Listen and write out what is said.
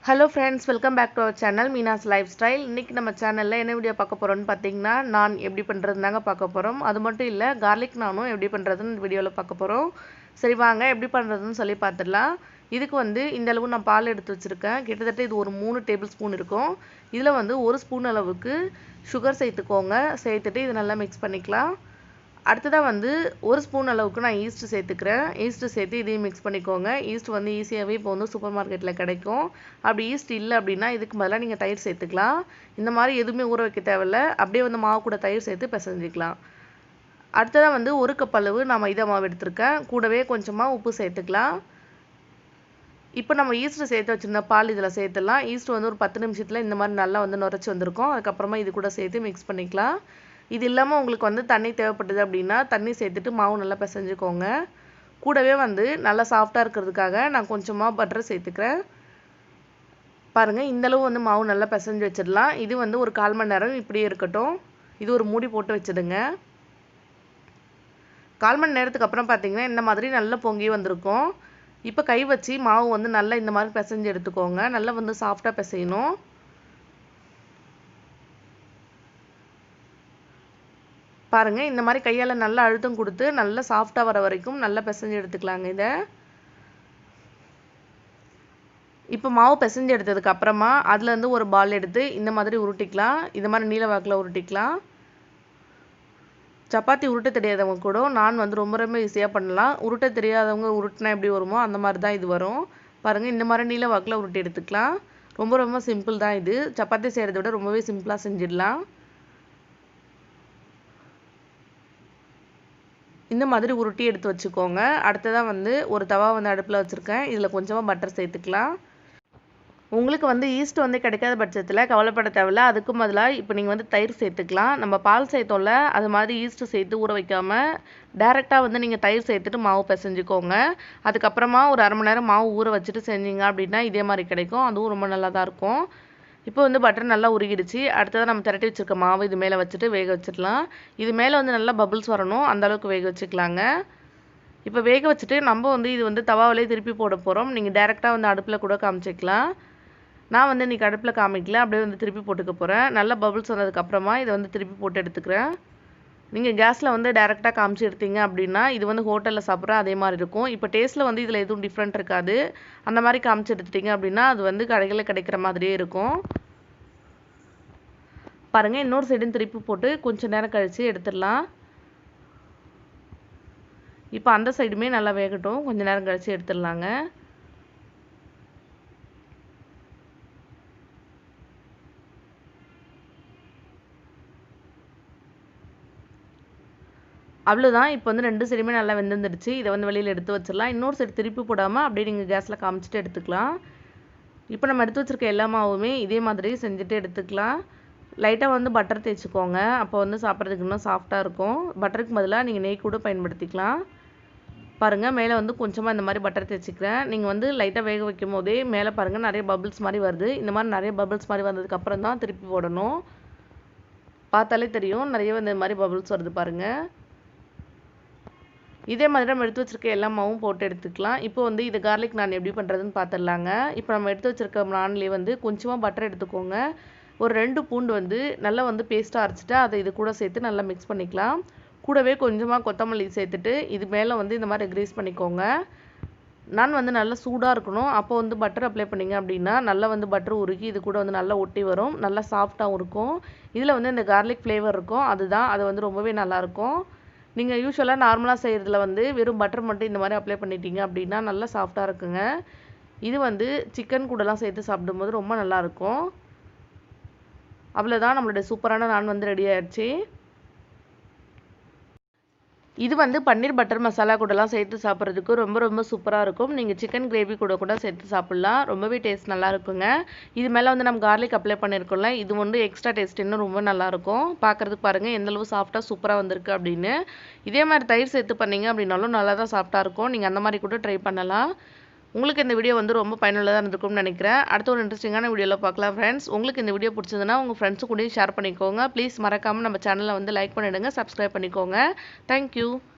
Hello friends, welcome back to our channel Meenas Lifestyle. இன்னைக்கு நம்ம சேனல்ல என்ன வீடியோ பார்க்க போறோம்னு பாத்தீங்கன்னா நான் எப்படி பண்றதுதாங்க பார்க்க போறோம். அது மட்டும் இல்ல garlic நானும் எப்படி பண்றதுன்னு இந்த வீடியோல பார்க்க போறோம். சரி வாங்க எப்படி பண்றதுன்னு சொல்லி பார்த்துடலாம். இதுக்கு வந்து இந்த அளவு நான் பால் எடுத்து வச்சிருக்கேன். கிட்டத்தட்ட இது ஒரு 3 டேபிள் ஸ்பூன் இருக்கும். இதுல வந்து 1 ஸ்பூன் அளவுக்கு சுகர் சேர்த்துக்கோங்க. சேர்த்துட்டு இது நல்லா mix பண்ணிக்கலாம். அடுத்ததா வந்து 1 ஸ்பூன் அளவுக்கு நான் ஈஸ்ட் சேர்த்துக்கிறேன். ஈஸ்ட் சேர்த்து இதையும் மிக்ஸ் பண்ணிக்கோங்க. ஈஸ்ட் வந்து ஈஸியாவே இப்போ வந்து சூப்பர் மார்க்கெட்ல கிடைக்கும். அப்படி ஈஸ்ட் இல்ல அப்படினா இதுக்கு பதிலா நீங்க தயிர் சேர்த்துக்கலாம். இந்த மாதிரி எதுவுமே ஊற வைக்க தேவையில்ல. அப்படியே வந்து மாவு கூட தயிர் சேர்த்து பிசைஞ்சிக்கலாம். அடுத்ததா வந்து 1 கப் அளவு நான் மைதா மாவு எடுத்துர்க்கேன். கூடவே கொஞ்சமா உப்பு சேர்த்துக்கலாம். இப்போ நம்ம ஈஸ்ட் சேர்த்து வச்சிருந்த பால் இதல சேர்த்துலாம். ஈஸ்ட் வந்து ஒரு 10 நிமிஷத்துல இந்த மாதிரி நல்லா வந்து நுரைச்சு வந்திருக்கும். அதுக்கு அப்புறமா இது கூட சேர்த்து மிக்ஸ் பண்ணிக்கலாம். இது இல்லாம உங்களுக்கு வந்து தண்ணி தேவைப்படுது அப்படினா தண்ணி சேர்த்துட்டு மாவு நல்லா பிசைஞ்சுக்கோங்க. கூடவே வந்து நல்லா சாஃப்ட்டா இருக்கிறதுக்காக நான் கொஞ்சமா பட்டர் சேர்த்துக்கிறேன். பாருங்க இந்த அளவு வந்து மாவு நல்லா பிசைஞ்சு வச்சிடலாம். இது வந்து ஒரு 1/4 மணி நேரம் இப்படியே இருக்கட்டும். இது ஒரு மூடி போட்டு வச்சிடுங்க. 1/4 மணி நேரத்துக்கு அப்புறம் பாத்தீங்கன்னா இந்த மாதிரி நல்லா பொங்கி வந்திருக்கும். இப்போ கை வச்சு மாவு வந்து நல்லா இந்த மாதிரி பிசைஞ்சு எடுத்துக்கோங்க. நல்லா வந்து சாஃப்ட்டா பிசையணும். பாருங்க இந்த மாதிரி கையால நல்லா அழுத்தம் கொடுத்து நல்லா சாஃப்ட்டா வர வரைக்கும் நல்லா பிசைஞ்சு எடுத்துக்கலாங்க இத. இப்போ மாவு பிசைஞ்சு எடுத்ததுக்கு அப்புறமா அதுல இருந்து ஒரு பால் எடுத்து இந்த மாதிரி உருட்டிக்கலாம். இந்த மாதிரி நீல வாக்குல உருட்டிக்கலாம். சப்பாத்தி உருட்ட தெரியாதவங்க கூட நான் வந்து ரொம்ப ஈஸியா பண்ணலாம். உருட்ட தெரியாதவங்க உருட்டினா எப்படி வருமோ அந்த மாதிரி தான் இது வரும். பாருங்க இந்த மாதிரி நீல வாக்குல உருட்டி எடுத்துக்கலாம். ரொம்ப சிம்பிள் தான் இது. சப்பாத்தி செய்யறதை விட ரொம்பவே சிம்பிளா செஞ்சிடலாம். இந்த மாதிரி உருட்டி எடுத்து வச்சுக்கோங்க. அடுத்ததா வந்து ஒரு தவா வந்து அடுப்புல வச்சிருக்கேன். இதுல கொஞ்சமா பட்டர் சேர்த்துக்கலாம். உங்களுக்கு வந்து ஈஸ்ட் வந்து கிடைக்காத பட்சத்துல கவலைப்பட தேவையில்ல. அதுக்கு பதிலா இப்போ நீங்க வந்து தயிர் சேர்த்துக்கலாம். நம்ம பால் சேர்த்தோம்ல அது மாதிரி ஈஸ்ட் சேர்த்து ஊற வைக்காம டைரக்டா வந்து நீங்க தயிர் சேர்த்துட்டு மாவு பிசைஞ்சுக்கோங்க. அதுக்கு அப்புறமா ஒரு 1/2 மணி நேரம் மாவு ஊற வச்சுட்டு செஞ்சீங்க அப்படினா இதே மாதிரி கிடைக்கும். அதுவும் ரொம்ப நல்லா தான் இருக்கும். இப்போ வந்து பட்டர் நல்லா உருகிடுச்சு. அடுத்ததா நம்ம திரட்டி வச்சிருக்க மாவு இது மேல வச்சுட்டு வேக வச்சிடலாம். இது மேல வந்து நல்லா பபிள்ஸ் வரணும். அந்த அளவுக்கு வேக வச்சுக்கலாங்க. இப்போ வேக வச்சுட்டு நம்ம வந்து இது வந்து தவாவிலே திருப்பி போட போறோம். நீங்க டைரக்டா வந்து அடுப்புல கூட காமிச்சிக்கலாம். நான் வந்து இன்னைக்கு அடுப்புல காமிக்கல. அப்படியே வந்து திருப்பி போட்டுக்க போறேன். நல்லா பபிள்ஸ் வந்ததுக்கு அப்புறமா இத வந்து திருப்பி போட்டு எடுத்துக்கிறேன். நீங்க கேஸ்ல வந்து டைரக்டா காமிச்சு எடுத்தீங்க அப்படினா இது வந்து ஹோட்டல்ல சாப்பிடுற அதே மாதிரி இருக்கும். இப்போ டேஸ்ட்ல வந்து இதுல எதுவும் டிஃபரண்ட் இருக்காது. அந்த மாதிரி காமிச்சு எடுத்துட்டீங்க அப்படினா அது வந்து கடைகள்ல கிடைக்கிற மாதிரியே இருக்கும். பாருங்க இன்னொரு சைடும் திருப்பி போட்டு கொஞ்ச நேரம் கழிச்சு எடுத்துடலாம். இப்போ அந்த சைடுமே நல்லா வேகட்டும். கொஞ்ச நேரம் கழிச்சு எடுத்துடலாங்க. அவ்வளவுதான். இப்போ வந்து 2 சைடுமே நல்லா வெந்துருச்சு. இத வந்து வெளியில எடுத்து வச்சிடலாம். இன்னொரு சைடு திருப்பி போடாம அப்படியே நீங்க கேஸ்ல காமிச்சிட்டு எடுத்துக்கலாம். இப்போ நம்ம எடுத்து வச்சிருக்க எல்லா மாவுமே இதே மாதிரி செஞ்சுட்டு எடுத்துக்கலாம். லைட்டா வந்து பட்டர் தேய்ச்சுக்கோங்க. அப்போ வந்து சாப்பிடுறதுக்கு இன்னும் சாஃப்ட்டா இருக்கும். பட்டருக்கு பதிலா நீங்க நெய் கூட பயன்படுத்திக்கலாம். பாருங்க மேல வந்து கொஞ்சமா இந்த மாதிரி பட்டர் தேய்ச்சிக்கிறேன். நீங்க வந்து லைட்டா வேக வைக்கும்போதே மேல பாருங்க நிறைய பபிள்ஸ் மாதிரி வருது. இந்த மாதிரி நிறைய பபிள்ஸ் மாதிரி வந்ததுக்கு அப்புறம் தான் திருப்பி போடணும். பார்த்தாலே தெரியும் நிறைய வந்து இந்த மாதிரி பபிள்ஸ் வருது பாருங்க. இதே மாதிரி நம்ம எடுத்து வச்சிருக்க எல்லா மாவும் போட்டு எடுத்துக்கலாம். இப்போ வந்து இது garlic நான் எப்படி பண்றதுன்னு பார்த்துடலாங்க. இப்போ நம்ம எடுத்து வச்சிருக்க நான்லயே வந்து கொஞ்சமா பட்டர் எடுத்துக்கோங்க. ஒரு 2 பூண்டு வந்து நல்லா வந்து பேஸ்டா அரைச்சிட்டு அதை இது கூட சேர்த்து நல்லா மிக்ஸ் பண்ணிக்கலாம். கூடவே கொஞ்சமா கொத்தமல்லி சேர்த்துட்டு இது மேல வந்து இந்த மாதிரி கிரீஸ் பண்ணிக்கோங்க. நான் வந்து நல்லா சூடா இருக்கணும். அப்போ வந்து பட்டர் அப்ளை பண்ணீங்க அப்படினா நல்லா வந்து பட்டர் உருகி இது கூட வந்து நல்லா ஒட்டி வரும். நல்லா சாஃப்ட்டாவும் இருக்கும். இதுல வந்து இந்த garlic ஃப்ளேவர் இருக்கும். அதுதான் அது வந்து ரொம்பவே நல்லா இருக்கும். நீங்க யூசுவலா நார்மலா செய்யறதுல வந்து வெறும் பட்டர் மட்டும் இந்த மாதிரி அப்ளை பண்ணிட்டீங்க அப்படினா நல்லா சாஃப்ட்டா இருக்குங்க. இது வந்து சிக்கன் கூடலாம் சேர்த்து சாப்பிடும்போது ரொம்ப நல்லா இருக்கும். அவ்வளவுதான் நம்மளுடைய சூப்பரான நான் வந்து ரெடி ஆயிடுச்சு. இது வந்து பன்னீர் பட்டர் மசாலா கூடலாம் சேர்த்து சாப்பிடுறதுக்கு ரொம்ப சூப்பரா இருக்கும். நீங்க சிக்கன் கிரேவி கூட சேர்த்து சாப்பிடலாம். ரொம்பவே டேஸ்ட் நல்லா இருக்குங்க. இது மேல வந்து நம்ம garlic அப்ளை பண்ணிருக்கோம்ல. இது வந்து எக்ஸ்ட்ரா டேஸ்ட் இன்னும் ரொம்ப நல்லா இருக்கும். பார்க்கிறதுக்கு பாருங்க எந்த அளவு சாஃப்ட்டா சூப்பரா வந்திருக்கு அப்படின்னு. இதே மாதிரி தயிர் சேர்த்து பண்ணீங்க அப்படினாலும் நல்லா தான் சாஃப்ட்டா இருக்கும். நீங்க அந்த மாதிரி கூட ட்ரை பண்ணலாம். உங்களுக்கு இந்த வீடியோ வந்து ரொம்ப பயனுள்ளதா இருந்திருக்கும்னு நினைக்கிறேன். அடுத்த ஒரு இன்ட்ரஸ்டிங்கான வீடியோல பார்க்கலாம் ஃப்ரெண்ட்ஸ். உங்களுக்கு இந்த வீடியோ பிடிச்சதுன்னா உங்க ஃப்ரெண்ட்ஸ் கூடயும் ஷேர் பண்ணிக்கோங்க. ப்ளீஸ் மறக்காம நம்ம சேனலை வந்து லைக் பண்ணிடுங்க, சப்ஸ்கிரைப் பண்ணிக்கோங்க. Thank you.